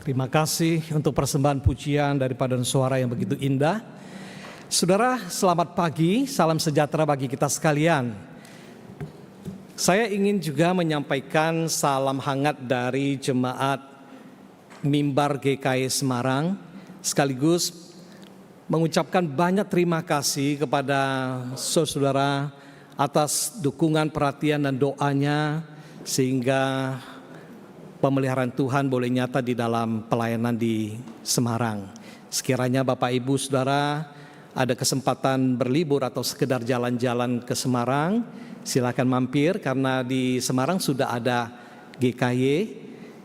Terima kasih untuk persembahan pujian daripada suara yang begitu indah. Saudara, selamat pagi, salam sejahtera bagi kita sekalian. Saya ingin juga menyampaikan salam hangat dari jemaat Mimbar GKI Semarang, sekaligus mengucapkan banyak terima kasih kepada saudara atas dukungan, perhatian dan doanya, sehingga pemeliharaan Tuhan boleh nyata di dalam pelayanan di Semarang. Sekiranya Bapak Ibu Saudara ada kesempatan berlibur atau sekedar jalan-jalan ke Semarang, silakan mampir, karena di Semarang sudah ada GKY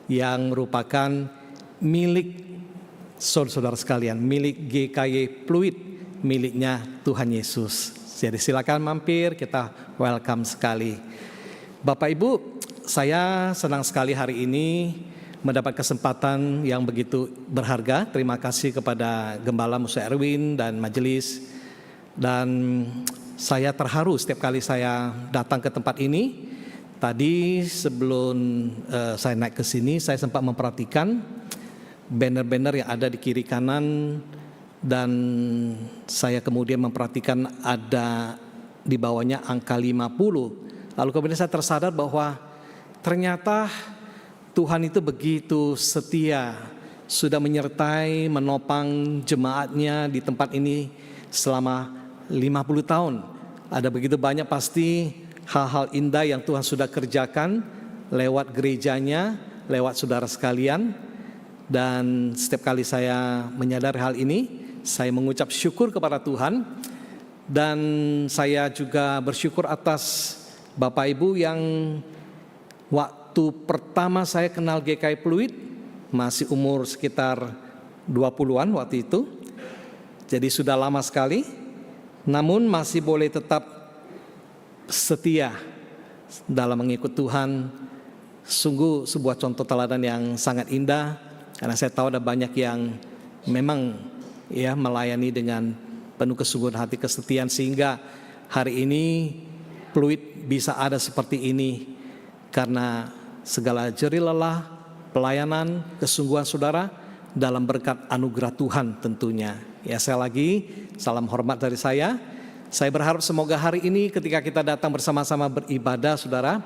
yang merupakan milik saudara sekalian, milik GKY Pluit, miliknya Tuhan Yesus. Jadi silakan mampir, kita welcome sekali. Bapak Ibu, saya senang sekali hari ini mendapat kesempatan yang begitu berharga. Terima kasih kepada Gembala Musa Erwin dan majelis. Dan saya terharu setiap kali saya datang ke tempat ini. Tadi sebelum saya naik ke sini, saya sempat memperhatikan banner-banner yang ada di kiri kanan. Dan saya kemudian memperhatikan ada di bawahnya angka 50. Lalu kemudian saya tersadar bahwa ternyata Tuhan itu begitu setia, sudah menyertai, menopang jemaatnya di tempat ini selama 50 tahun. Ada begitu banyak pasti hal-hal indah yang Tuhan sudah kerjakan lewat gerejanya, lewat saudara sekalian. Dan setiap kali saya menyadari hal ini, saya mengucap syukur kepada Tuhan. Dan saya juga bersyukur atas Bapak Ibu yang waktu pertama saya kenal GKI Pluit, masih umur sekitar 20-an waktu itu. Jadi sudah lama sekali, namun masih boleh tetap setia dalam mengikut Tuhan. Sungguh sebuah contoh teladan yang sangat indah, karena saya tahu ada banyak yang memang melayani dengan penuh kesungguhan hati, kesetiaan, sehingga hari ini Pluit bisa ada seperti ini karena segala jerih lelah, pelayanan, kesungguhan saudara dalam berkat anugerah Tuhan tentunya. Ya, sekali lagi salam hormat dari saya. Saya berharap semoga hari ini ketika kita datang bersama-sama beribadah saudara,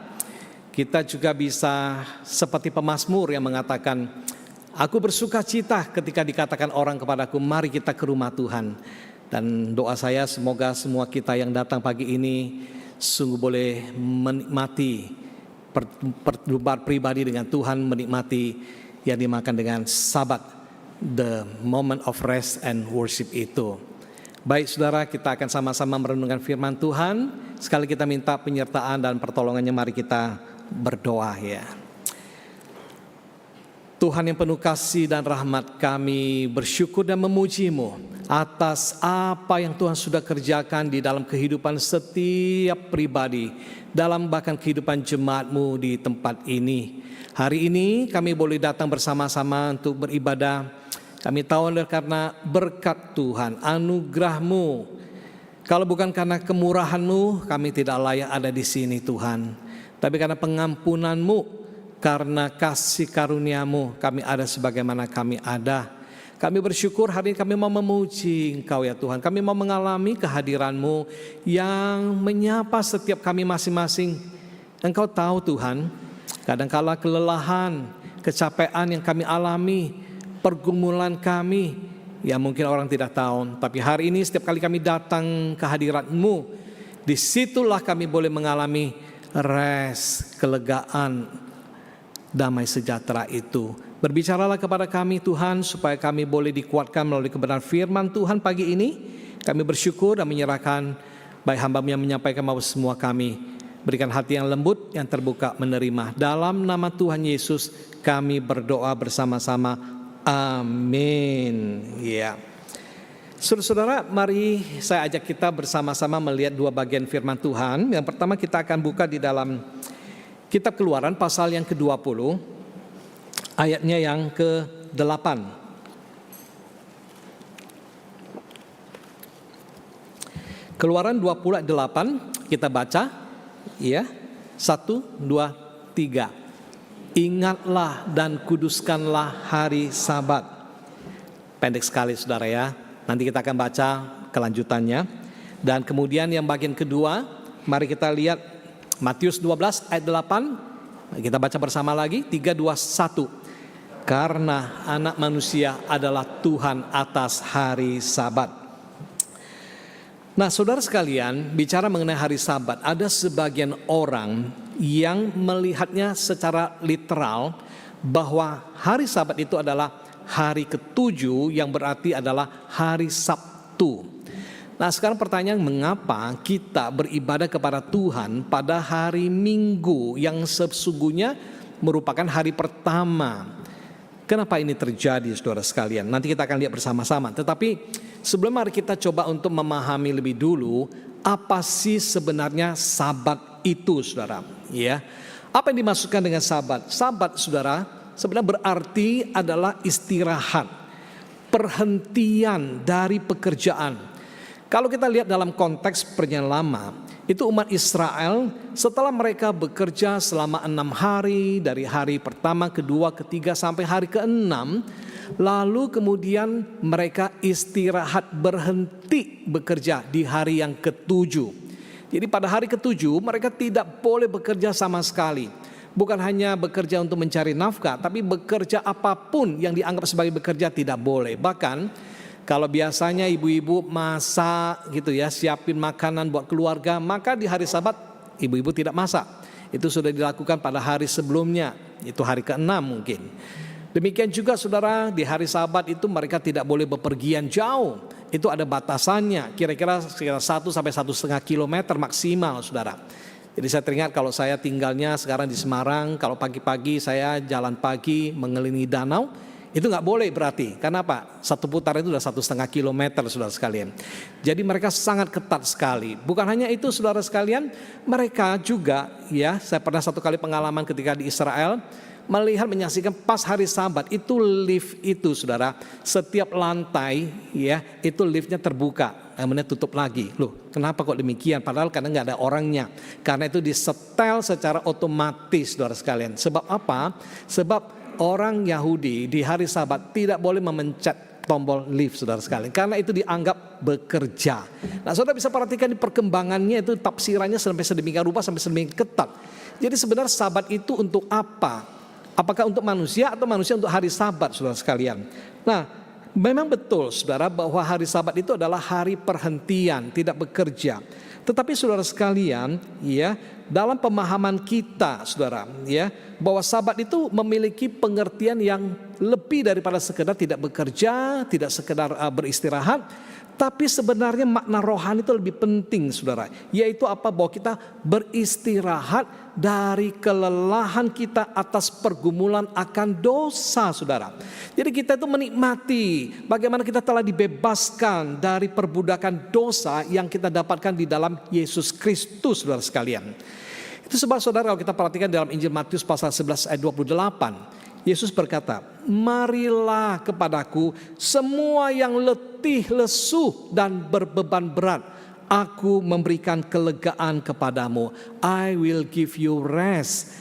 kita juga bisa seperti pemazmur yang mengatakan, aku bersuka cita ketika dikatakan orang kepadaku, mari kita ke rumah Tuhan. Dan doa saya semoga semua kita yang datang pagi ini sungguh boleh menikmati perjumpaan pribadi dengan Tuhan, menikmati yang dimakan dengan Sabat, the moment of rest and worship itu. Baik saudara, kita akan sama-sama merenungkan firman Tuhan. Sekali kita minta penyertaan dan pertolongannya, mari kita berdoa ya. Tuhan yang penuh kasih dan rahmat, kami bersyukur dan memuji-Mu atas apa yang Tuhan sudah kerjakan di dalam kehidupan setiap pribadi, dalam bahkan kehidupan jemaat-Mu di tempat ini. Hari ini kami boleh datang bersama-sama untuk beribadah. Kami tahu karena berkat Tuhan, anugerah-Mu. Kalau bukan karena kemurahan-Mu, kami tidak layak ada di sini Tuhan. Tapi karena pengampunan-Mu, karena kasih karunia-Mu, kami ada sebagaimana kami ada. Kami bersyukur hari ini kami mau memuji Engkau ya Tuhan. Kami mau mengalami kehadiran-Mu yang menyapa setiap kami masing-masing. Engkau tahu Tuhan, kadangkala kelelahan, kecapean yang kami alami, pergumulan kami yang mungkin orang tidak tahu. Tapi hari ini setiap kali kami datang ke hadirat-Mu, disitulah kami boleh mengalami rest, kelegaan, damai sejahtera itu. Berbicaralah kepada kami Tuhan, supaya kami boleh dikuatkan melalui kebenaran firman Tuhan pagi ini. Kami bersyukur dan menyerahkan baik hamba-Mu yang menyampaikan maupun semua kami. Berikan hati yang lembut, yang terbuka menerima. Dalam nama Tuhan Yesus kami berdoa bersama-sama. Amin. Ya. Saudara-saudara, mari saya ajak kita bersama-sama melihat dua bagian firman Tuhan. Yang pertama kita akan buka di dalam Kitab Keluaran pasal yang ke-20, ayatnya yang ke-8. Keluaran 28 kita baca, ya, 1, 2, 3. ingatlah dan kuduskanlah hari Sabat. Pendek sekali saudara ya. Nanti kita akan baca kelanjutannya. Dan kemudian yang bagian kedua, mari kita lihat Matius 12 ayat 8. Kita baca bersama lagi, 3, 2, 1. Karena anak manusia adalah Tuhan atas hari Sabat. Nah saudara sekalian, bicara mengenai hari Sabat, ada sebagian orang yang melihatnya secara literal bahwa hari Sabat itu adalah hari ke-7 yang berarti adalah hari Sabtu. Nah sekarang pertanyaan, mengapa kita beribadah kepada Tuhan pada hari Minggu yang sesungguhnya merupakan hari pertama? Kenapa ini terjadi saudara sekalian? Nanti kita akan lihat bersama-sama. Tetapi sebelum mari kita coba untuk memahami lebih dulu apa sih sebenarnya Sabat itu saudara. Ya, apa yang dimaksudkan dengan Sabat? Sabat saudara sebenarnya berarti adalah istirahat, perhentian dari pekerjaan. Kalau kita lihat dalam konteks perjanjian lama, itu umat Israel setelah mereka bekerja selama 6 hari, dari hari pertama, kedua, ketiga sampai hari ke-6, lalu kemudian mereka istirahat, berhenti bekerja di hari yang ke-7. Jadi pada hari ke-7 mereka tidak boleh bekerja sama sekali. Bukan hanya bekerja untuk mencari nafkah, tapi bekerja apapun yang dianggap sebagai bekerja tidak boleh. Bahkan kalau biasanya ibu-ibu masak gitu ya, siapin makanan buat keluarga, maka di hari Sabat ibu-ibu tidak masak. Itu sudah dilakukan pada hari sebelumnya, itu hari ke-6 mungkin. Demikian juga saudara, di hari Sabat itu mereka tidak boleh bepergian jauh. Itu ada batasannya, kira-kira 1 sampai 1,5 kilometer maksimal saudara. Jadi saya teringat kalau saya tinggalnya sekarang di Semarang, kalau pagi-pagi saya jalan pagi mengelilingi danau, itu nggak boleh berarti. Karena apa? Satu putaran itu sudah 1,5 kilometer saudara sekalian. Jadi mereka sangat ketat sekali. Bukan hanya itu saudara sekalian, mereka juga ya, saya pernah satu kali pengalaman ketika di Israel, melihat menyaksikan pas hari Sabat itu lift itu saudara, setiap lantai ya itu liftnya terbuka, kemudian tutup lagi. Loh, kenapa kok demikian? Padahal karena nggak ada orangnya. Karena itu disetel secara otomatis saudara sekalian. Sebab apa? Sebab orang Yahudi di hari Sabat tidak boleh memencet tombol lift saudara sekalian, karena itu dianggap bekerja. Nah saudara bisa perhatikan di perkembangannya itu tafsirannya sampai sedemikian rupa, sampai sedemikian ketat. Jadi sebenarnya Sabat itu untuk apa? Apakah untuk manusia atau manusia untuk hari Sabat saudara sekalian? Nah memang betul saudara bahwa hari Sabat itu adalah hari perhentian, tidak bekerja. Tetapi saudara sekalian, ya, dalam pemahaman kita, saudara, ya, bahwa Sabat itu memiliki pengertian yang lebih daripada sekedar tidak bekerja, tidak sekedar beristirahat, tapi sebenarnya makna rohani itu lebih penting, saudara, yaitu apa? Bahwa kita beristirahat dari kelelahan kita atas pergumulan akan dosa, saudara. Jadi kita itu menikmati bagaimana kita telah dibebaskan dari perbudakan dosa yang kita dapatkan di dalam Yesus Kristus, saudara sekalian. Itu sebab saudara kalau kita perhatikan dalam Injil Matius pasal 11 ayat 28, Yesus berkata, marilah kepadaku semua yang letih, lesu dan berbeban berat, aku memberikan kelegaan kepadamu. I will give you rest.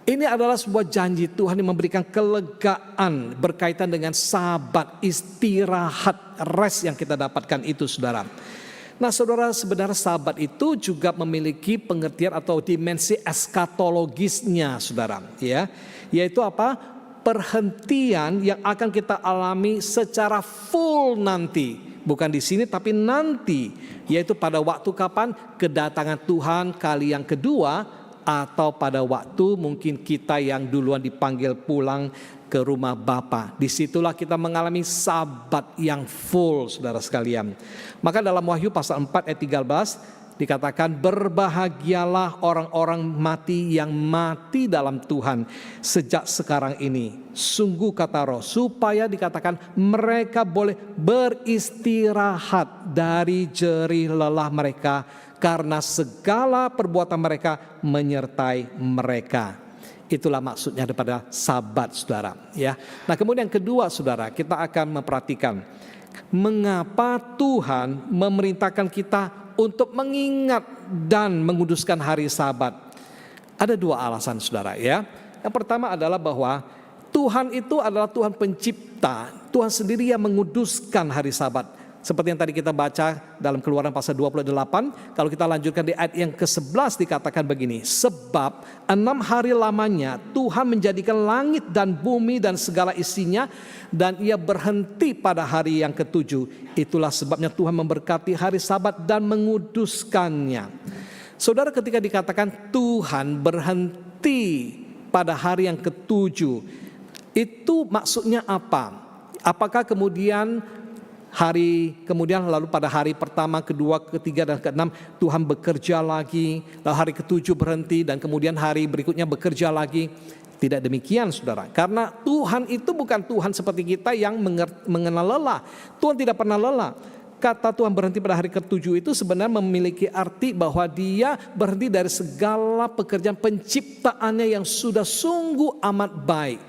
Ini adalah sebuah janji Tuhan yang memberikan kelegaan berkaitan dengan Sabat, istirahat, rest yang kita dapatkan itu saudara. Nah saudara, sebenarnya Sabat itu juga memiliki pengertian atau dimensi eskatologisnya saudara, ya, yaitu apa? Perhentian yang akan kita alami secara full nanti, bukan di sini tapi nanti, yaitu pada waktu kapan? Kedatangan Tuhan kali yang kedua, atau pada waktu mungkin kita yang duluan dipanggil pulang ke rumah Bapa. Disitulah kita mengalami Sabat yang full saudara sekalian. Maka dalam Wahyu pasal 4 ayat 13 dikatakan, berbahagialah orang-orang mati yang mati dalam Tuhan sejak sekarang ini. Sungguh kata Roh, supaya dikatakan mereka boleh beristirahat dari jerih lelah mereka, karena segala perbuatan mereka menyertai mereka. Itulah maksudnya daripada Sabat saudara, ya. Nah kemudian kedua saudara, kita akan memperhatikan mengapa Tuhan memerintahkan kita untuk mengingat dan menguduskan hari Sabat? Ada dua alasan saudara ya. Yang pertama adalah bahwa Tuhan itu adalah Tuhan pencipta. Tuhan sendiri yang menguduskan hari Sabat. Seperti yang tadi kita baca dalam Keluaran pasal 28, kalau kita lanjutkan di ayat yang ke-11 dikatakan begini, sebab 6 hari lamanya Tuhan menjadikan langit dan bumi dan segala isinya, dan ia berhenti pada hari yang ke-7. Itulah sebabnya Tuhan memberkati hari Sabat dan menguduskannya. Saudara, ketika dikatakan Tuhan berhenti pada hari yang ke-7, itu maksudnya apa? Apakah kemudian lalu pada hari pertama, kedua, ketiga, dan keenam Tuhan bekerja lagi, lalu hari ke-7 berhenti, dan kemudian hari berikutnya bekerja lagi? Tidak demikian saudara, karena Tuhan itu bukan Tuhan seperti kita yang mengenal lelah. Tuhan tidak pernah lelah. Kata Tuhan berhenti pada hari ke-7 itu sebenarnya memiliki arti bahwa dia berhenti dari segala pekerjaan penciptaannya yang sudah sungguh amat baik.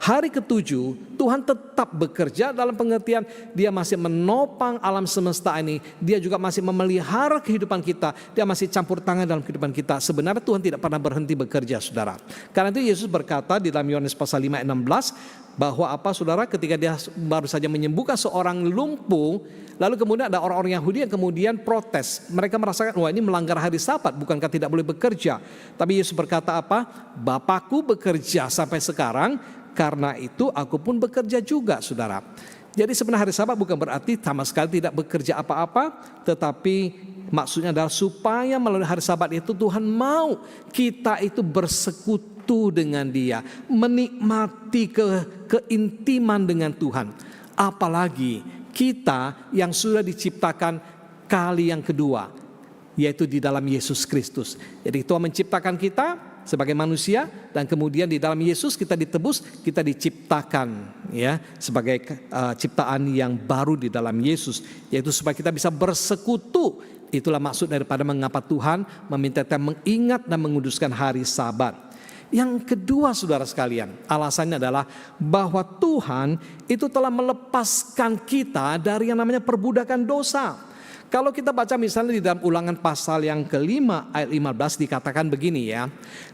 Hari ke-7 Tuhan tetap bekerja dalam pengertian dia masih menopang alam semesta ini. Dia juga masih memelihara kehidupan kita. Dia masih campur tangan dalam kehidupan kita. Sebenarnya Tuhan tidak pernah berhenti bekerja saudara. Karena itu Yesus berkata di dalam Yohanes pasal 5 ayat 16 bahwa apa saudara, ketika dia baru saja menyembuhkan seorang lumpuh, lalu kemudian ada orang-orang Yahudi yang kemudian protes. Mereka merasakan wah ini melanggar hari Sabat, bukankah tidak boleh bekerja? Tapi Yesus berkata apa? Bapakku bekerja sampai sekarang, karena itu aku pun bekerja juga saudara. Jadi sebenarnya hari Sabat bukan berarti sama sekali tidak bekerja apa-apa, tetapi maksudnya adalah supaya melalui hari Sabat itu Tuhan mau kita itu bersekutu dengan Dia, menikmati keintiman dengan Tuhan. Apalagi kita yang sudah diciptakan kali yang kedua, yaitu di dalam Yesus Kristus. Jadi Tuhan menciptakan kita sebagai manusia, dan kemudian di dalam Yesus kita ditebus, kita diciptakan ya sebagai ciptaan yang baru di dalam Yesus, yaitu supaya kita bisa bersekutu. Itulah maksud daripada mengapa Tuhan meminta kita mengingat dan menguduskan hari Sabat. Yang kedua saudara sekalian, alasannya adalah bahwa Tuhan itu telah melepaskan kita dari yang namanya perbudakan dosa. Kalau kita baca misalnya di dalam Ulangan pasal yang ke-5 ayat 15 dikatakan begini ya.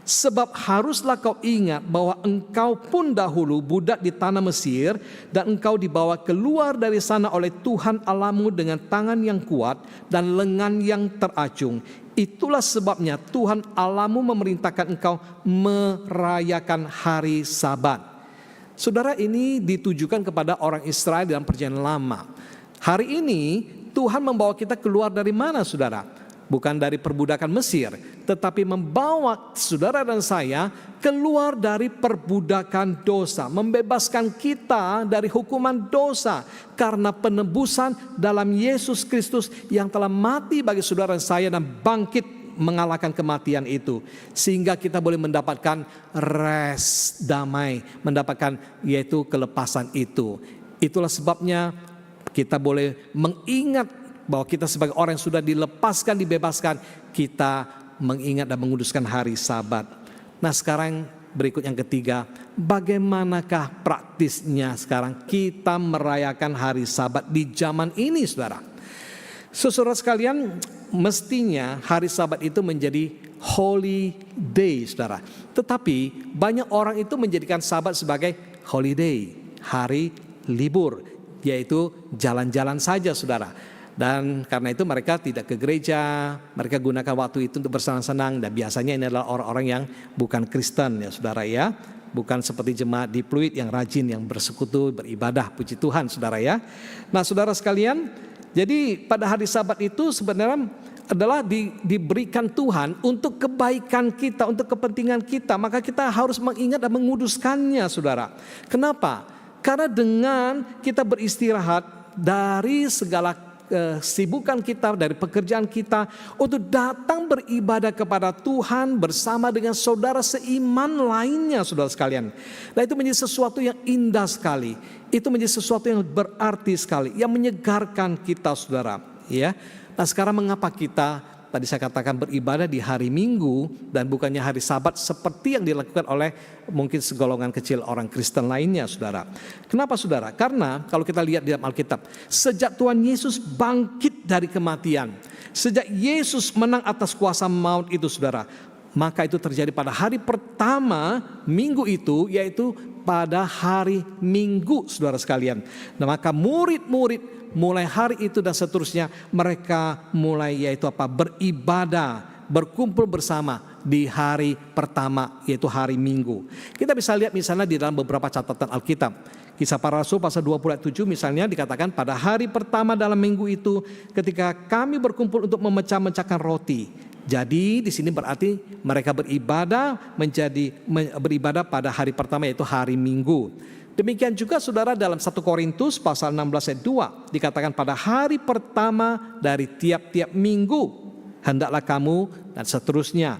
Sebab haruslah kau ingat bahwa engkau pun dahulu budak di tanah Mesir, dan engkau dibawa keluar dari sana oleh Tuhan Allahmu dengan tangan yang kuat dan lengan yang teracung. Itulah sebabnya Tuhan Allahmu memerintahkan engkau merayakan hari Sabat. Saudara, ini ditujukan kepada orang Israel dalam perjanjian lama. Hari ini Tuhan membawa kita keluar dari mana saudara? Bukan dari perbudakan Mesir, tetapi membawa saudara dan saya keluar dari perbudakan dosa, membebaskan kita dari hukuman dosa karena penebusan dalam Yesus Kristus yang telah mati bagi saudara dan saya dan bangkit mengalahkan kematian itu, sehingga kita boleh mendapatkan rest, damai, mendapatkan yaitu kelepasan itu. Itulah sebabnya kita boleh mengingat bahwa kita sebagai orang yang sudah dilepaskan, dibebaskan, kita mengingat dan menguduskan hari Sabat. Nah sekarang berikut yang ketiga, bagaimanakah praktisnya sekarang kita merayakan hari Sabat di zaman ini saudara? Saudara sekalian, mestinya hari Sabat itu menjadi holy day saudara. Tetapi banyak orang itu menjadikan Sabat sebagai holiday, hari libur, yaitu jalan-jalan saja saudara. Dan karena itu mereka tidak ke gereja, mereka gunakan waktu itu untuk bersenang-senang. Dan biasanya ini adalah orang-orang yang bukan Kristen ya saudara ya. Bukan seperti jemaat di Pluit yang rajin, yang bersekutu, beribadah, puji Tuhan saudara ya. Nah saudara sekalian, jadi pada hari Sabat itu sebenarnya adalah diberikan Tuhan untuk kebaikan kita, untuk kepentingan kita. Maka kita harus mengingat dan menguduskannya saudara. Kenapa? Karena dengan kita beristirahat dari segala kesibukan kita, dari pekerjaan kita, untuk datang beribadah kepada Tuhan bersama dengan saudara seiman lainnya saudara sekalian. Nah itu menjadi sesuatu yang indah sekali. Itu menjadi sesuatu yang berarti sekali, yang menyegarkan kita saudara. Ya. Nah sekarang mengapa kita tadi saya katakan beribadah di hari Minggu dan bukannya hari Sabat seperti yang dilakukan oleh mungkin segolongan kecil orang Kristen lainnya, saudara. Kenapa, saudara? Karena kalau kita lihat di dalam Alkitab, sejak Tuhan Yesus bangkit dari kematian, sejak Yesus menang atas kuasa maut itu, saudara, maka itu terjadi pada hari pertama minggu itu, yaitu pada hari Minggu, saudara sekalian. Nah, maka murid-murid mulai hari itu dan seterusnya mereka mulai beribadah, berkumpul bersama di hari pertama, yaitu hari Minggu. Kita bisa lihat misalnya di dalam beberapa catatan Alkitab. Kisah Para Rasul pasal 20 ayat 7 misalnya dikatakan, pada hari pertama dalam minggu itu ketika kami berkumpul untuk memecah-mecahkan roti. Jadi di sini berarti mereka beribadah pada hari pertama, yaitu hari Minggu. Demikian juga saudara dalam 1 Korintus pasal 16 ayat 2 dikatakan, pada hari pertama dari tiap-tiap minggu hendaklah kamu, dan seterusnya.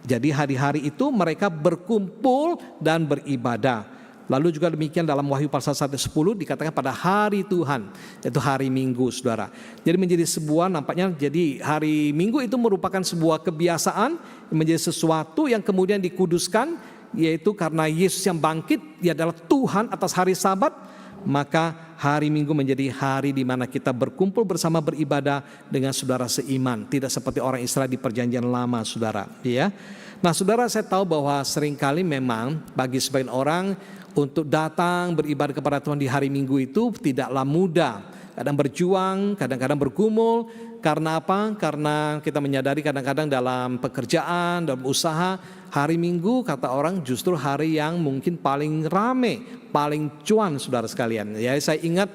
Jadi hari-hari itu mereka berkumpul dan beribadah. Lalu juga demikian dalam Wahyu pasal 1:10 dikatakan pada hari Tuhan, yaitu hari Minggu, saudara. Jadi menjadi sebuah, nampaknya jadi hari Minggu itu merupakan sebuah kebiasaan, menjadi sesuatu yang kemudian dikuduskan, yaitu karena Yesus yang bangkit, dia adalah Tuhan atas hari Sabat. Maka hari Minggu menjadi hari di mana kita berkumpul bersama beribadah dengan saudara seiman, tidak seperti orang Israel di perjanjian lama, saudara, ya. Nah, saudara, saya tahu bahwa seringkali memang bagi sebagian orang untuk datang beribadah kepada Tuhan di hari Minggu itu tidaklah mudah. Kadang berjuang, kadang-kadang bergumul. Karena apa? Karena kita menyadari kadang-kadang dalam pekerjaan, dalam usaha, hari Minggu kata orang justru hari yang mungkin paling rame, paling cuan, saudara sekalian. Ya, saya ingat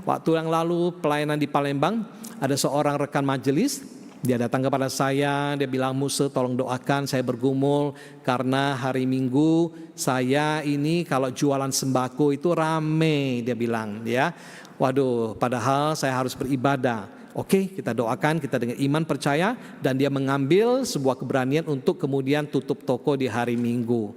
waktu yang lalu pelayanan di Palembang, ada seorang rekan majelis, dia datang kepada saya, dia bilang, "Muse, tolong doakan, saya bergumul karena hari Minggu saya ini kalau jualan sembako itu rame," dia bilang, ya. Waduh, padahal saya harus beribadah. Oke, kita doakan, kita dengan iman percaya, dan dia mengambil sebuah keberanian untuk kemudian tutup toko di hari Minggu.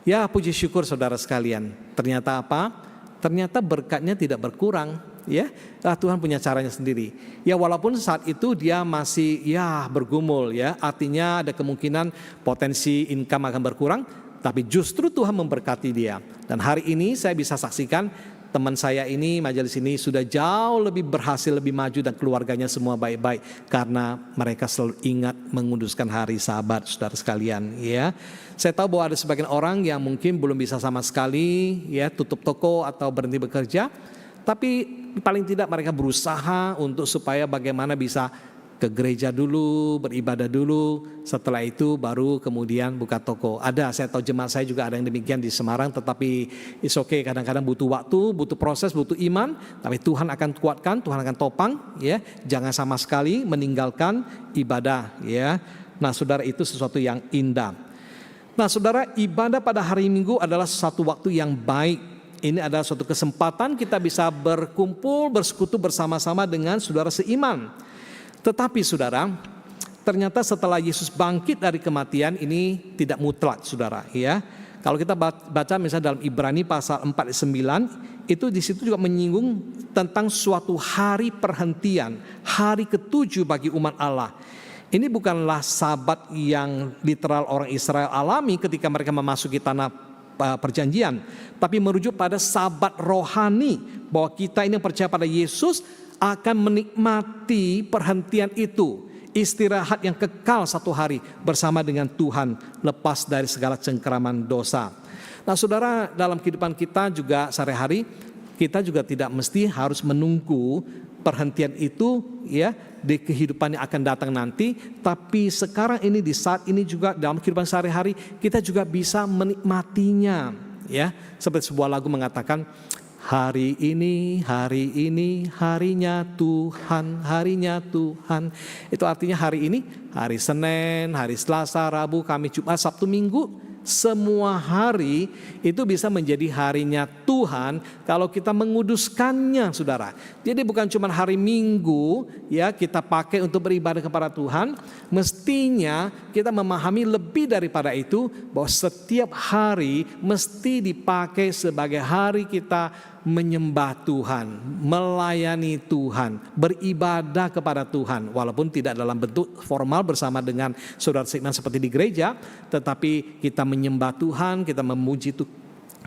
Ya, puji syukur saudara sekalian. Ternyata apa? Ternyata berkatnya tidak berkurang. Ya, Tuhan punya caranya sendiri. Ya, walaupun saat itu dia masih bergumul, ya, artinya ada kemungkinan potensi income akan berkurang, tapi justru Tuhan memberkati dia. Dan hari ini saya bisa saksikan teman saya ini, majelis ini sudah jauh lebih berhasil, lebih maju, dan keluarganya semua baik-baik karena mereka selalu ingat menguduskan hari Sabat, saudara sekalian, ya. Saya tahu bahwa ada sebagian orang yang mungkin belum bisa sama sekali, ya, tutup toko atau berhenti bekerja, tapi paling tidak mereka berusaha untuk supaya bagaimana bisa ke gereja dulu, beribadah dulu, setelah itu baru kemudian buka toko. Saya tahu jemaat saya juga ada yang demikian di Semarang, tetapi it's okay, kadang-kadang butuh waktu, butuh proses, butuh iman, tapi Tuhan akan kuatkan, Tuhan akan topang, ya. Jangan sama sekali meninggalkan ibadah, ya. Nah, saudara, itu sesuatu yang indah. Nah, saudara, ibadah pada hari Minggu adalah satu waktu yang baik. Ini adalah suatu kesempatan kita bisa berkumpul, bersekutu bersama-sama dengan saudara seiman. Tetapi saudara, ternyata setelah Yesus bangkit dari kematian ini tidak mutlak, saudara, ya. Kalau kita baca misalnya dalam Ibrani pasal 4:9, itu di situ juga menyinggung tentang suatu hari perhentian, hari ke-7 bagi umat Allah. Ini bukanlah Sabat yang literal orang Israel alami ketika mereka memasuki tanah perjanjian, tapi merujuk pada Sabat rohani, bahwa kita ini yang percaya pada Yesus akan menikmati perhentian itu, istirahat yang kekal satu hari bersama dengan Tuhan, lepas dari segala cengkeraman dosa. Nah, saudara, dalam kehidupan kita juga sehari-hari, kita juga tidak mesti harus menunggu perhentian itu, ya, di kehidupan yang akan datang nanti, tapi sekarang ini, di saat ini juga dalam kehidupan sehari-hari kita juga bisa menikmatinya, ya. Seperti sebuah lagu mengatakan, hari ini harinya Tuhan, harinya Tuhan. Itu artinya hari ini, hari Senin, hari Selasa, Rabu, Kamis, Jumat, Sabtu, Minggu, semua hari itu bisa menjadi harinya Tuhan kalau kita menguduskannya, saudara. Jadi bukan cuma hari Minggu, ya, kita pakai untuk beribadah kepada Tuhan. Mestinya kita memahami lebih daripada itu, bahwa setiap hari mesti dipakai sebagai hari kita menyembah Tuhan, melayani Tuhan, beribadah kepada Tuhan. Walaupun tidak dalam bentuk formal bersama dengan saudara seiman seperti di gereja, tetapi kita menyembah Tuhan, kita memuji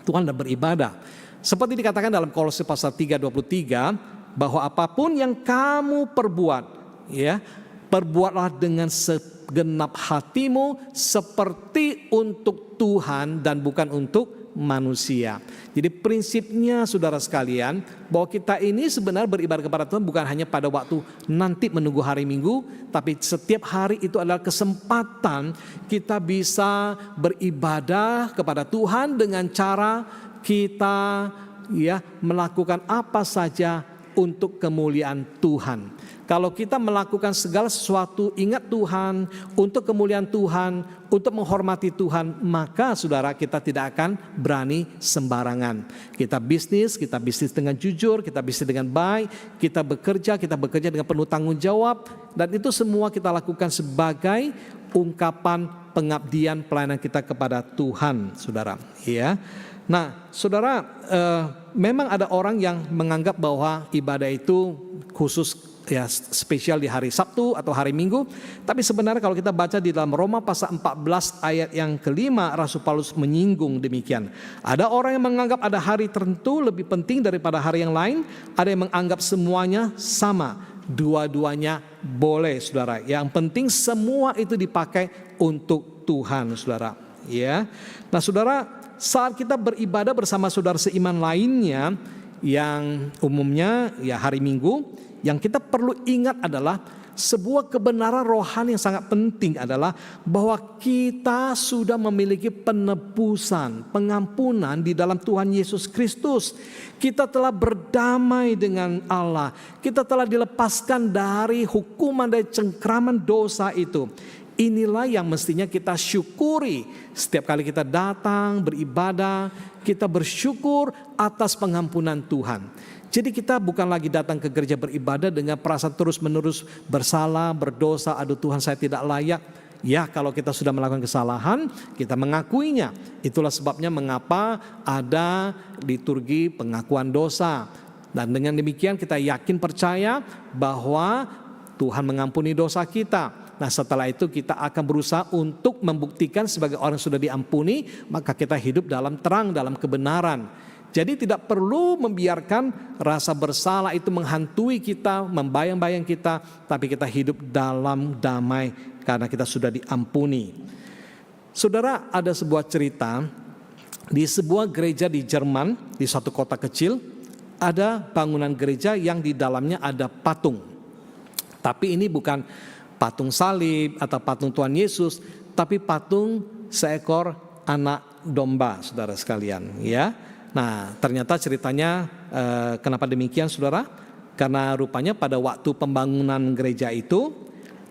Tuhan dan beribadah. Seperti dikatakan dalam Kolose pasal 3:23, bahwa apapun yang kamu perbuat, ya, perbuatlah dengan segenap hatimu seperti untuk Tuhan dan bukan untuk manusia. Jadi prinsipnya saudara sekalian, bahwa kita ini sebenarnya beribadah kepada Tuhan bukan hanya pada waktu nanti menunggu hari Minggu, tapi setiap hari itu adalah kesempatan kita bisa beribadah kepada Tuhan dengan cara kita melakukan apa saja untuk kemuliaan Tuhan. Kalau kita melakukan segala sesuatu ingat Tuhan, untuk kemuliaan Tuhan, untuk menghormati Tuhan, maka saudara kita tidak akan berani sembarangan. Kita bisnis dengan jujur, kita bisnis dengan baik, kita bekerja dengan penuh tanggung jawab, dan itu semua kita lakukan sebagai ungkapan pengabdian pelayanan kita kepada Tuhan, saudara. Ya. Nah, saudara, memang ada orang yang menganggap bahwa ibadah itu khusus spesial di hari Sabtu atau hari Minggu. Tapi sebenarnya kalau kita baca di dalam Roma pasal 14 ayat yang kelima, Rasul Paulus menyinggung demikian. Ada orang yang menganggap ada hari tertentu lebih penting daripada hari yang lain. Ada yang menganggap semuanya sama. Dua-duanya boleh, saudara. Yang penting semua itu dipakai untuk Tuhan, saudara. Ya. Nah, saudara, saat kita beribadah bersama saudara seiman lainnya yang umumnya hari Minggu, yang kita perlu ingat adalah sebuah kebenaran rohani yang sangat penting adalah bahwa kita sudah memiliki penebusan, pengampunan di dalam Tuhan Yesus Kristus. Kita telah berdamai dengan Allah. Kita telah dilepaskan dari hukuman, dari cengkraman dosa itu. Inilah yang mestinya kita syukuri setiap kali kita datang beribadah, kita bersyukur atas pengampunan Tuhan. Jadi kita bukan lagi datang ke gereja beribadah dengan perasaan terus-menerus bersalah, berdosa, aduh Tuhan saya tidak layak. Ya, kalau kita sudah melakukan kesalahan, kita mengakuinya. Itulah sebabnya mengapa ada liturgi pengakuan dosa. Dan dengan demikian kita yakin percaya bahwa Tuhan mengampuni dosa kita. Nah, setelah itu kita akan berusaha untuk membuktikan sebagai orang yang sudah diampuni, maka kita hidup dalam terang, dalam kebenaran. Jadi tidak perlu membiarkan rasa bersalah itu menghantui kita, membayang-bayang kita, tapi kita hidup dalam damai karena kita sudah diampuni. Saudara, ada sebuah cerita di sebuah gereja di Jerman, di suatu kota kecil, ada bangunan gereja yang di dalamnya ada patung. Tapi ini bukan patung salib atau patung Tuhan Yesus, tapi patung seekor anak domba, saudara sekalian. Ya, nah ternyata ceritanya kenapa demikian, saudara? Karena rupanya pada waktu pembangunan gereja itu,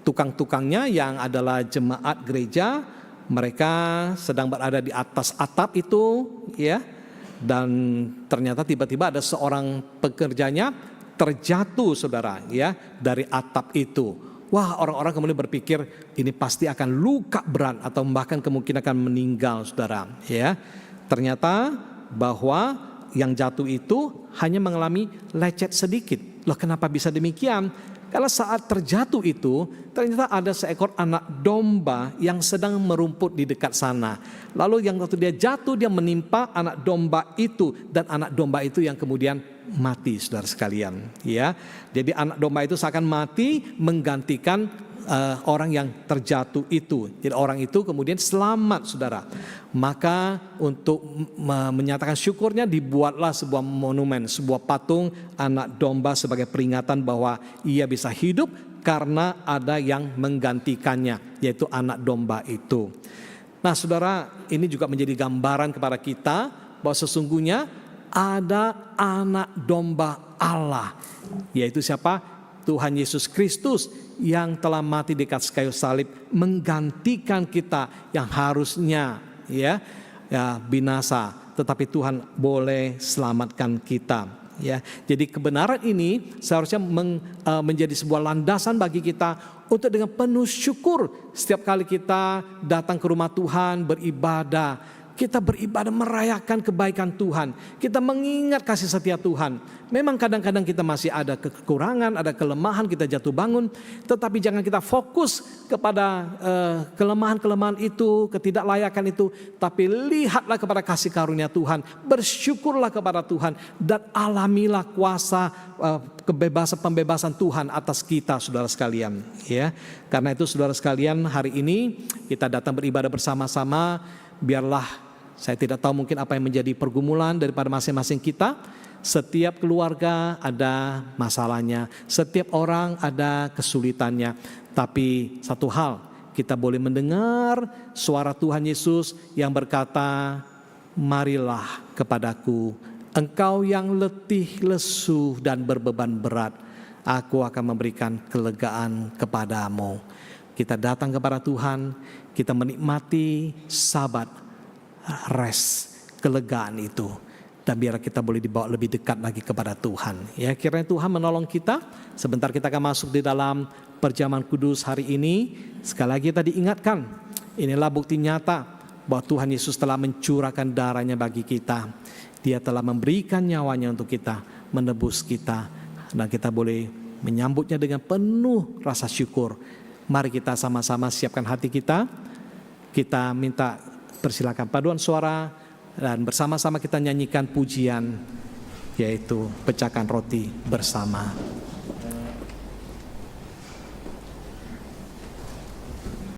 tukang-tukangnya yang adalah jemaat gereja, mereka sedang berada di atas atap itu, ya, dan ternyata tiba-tiba ada seorang pekerjanya terjatuh, saudara, ya, dari atap itu. Wah, orang-orang kemudian berpikir ini pasti akan luka berat atau bahkan kemungkinan akan meninggal, saudara. Ya, ternyata bahwa yang jatuh itu hanya mengalami lecet sedikit. Loh, kenapa bisa demikian? Karena saat terjatuh itu ternyata ada seekor anak domba yang sedang merumput di dekat sana. Lalu yang waktu dia jatuh, dia menimpa anak domba itu, dan anak domba itu yang kemudian mati, saudara sekalian. Ya, jadi anak domba itu seakan mati menggantikan orang yang terjatuh itu. Jadi orang itu kemudian selamat, saudara. Maka untuk menyatakan syukurnya dibuatlah sebuah monumen, sebuah patung anak domba sebagai peringatan bahwa ia bisa hidup karena ada yang menggantikannya, yaitu anak domba itu. Nah, saudara, ini juga menjadi gambaran kepada kita bahwa sesungguhnya ada anak domba Allah, yaitu siapa? Tuhan Yesus Kristus yang telah mati di atas kayu salib menggantikan kita yang harusnya ya binasa, tetapi Tuhan boleh selamatkan kita. Ya, jadi kebenaran ini seharusnya menjadi sebuah landasan bagi kita untuk dengan penuh syukur setiap kali kita datang ke rumah Tuhan beribadah. kita beribadah merayakan kebaikan Tuhan. Kita mengingat kasih setia Tuhan. Memang kadang-kadang kita masih ada kekurangan, ada kelemahan, kita jatuh bangun. Tetapi jangan kita fokus kepada kelemahan-kelemahan itu, ketidaklayakan itu. Tapi lihatlah kepada kasih karunia Tuhan. Bersyukurlah kepada Tuhan. Dan alamilah kuasa pembebasan Tuhan atas kita, saudara sekalian. Ya, karena itu saudara sekalian, hari ini kita datang beribadah bersama-sama. Biarlah, saya tidak tahu mungkin apa yang menjadi pergumulan daripada masing-masing kita. Setiap keluarga ada masalahnya, setiap orang ada kesulitannya. Tapi satu hal, kita boleh mendengar suara Tuhan Yesus yang berkata, marilah kepadaku, engkau yang letih, lesu dan berbeban berat, aku akan memberikan kelegaan kepadamu. Kita datang kepada Tuhan, kita menikmati sabat, rest, kelegaan itu. Dan biar kita boleh dibawa lebih dekat lagi kepada Tuhan. Ya, kiranya Tuhan menolong kita. Sebentar kita akan masuk di dalam perjamuan kudus hari ini. Sekali lagi tadi ingatkan, inilah bukti nyata bahwa Tuhan Yesus telah mencurahkan darahnya bagi kita. Dia telah memberikan nyawanya untuk kita, menebus kita. Dan kita boleh menyambutnya dengan penuh rasa syukur. Mari kita sama-sama siapkan hati kita. Kita minta persilakan paduan suara dan bersama-sama kita nyanyikan pujian, yaitu pecahkan roti bersama.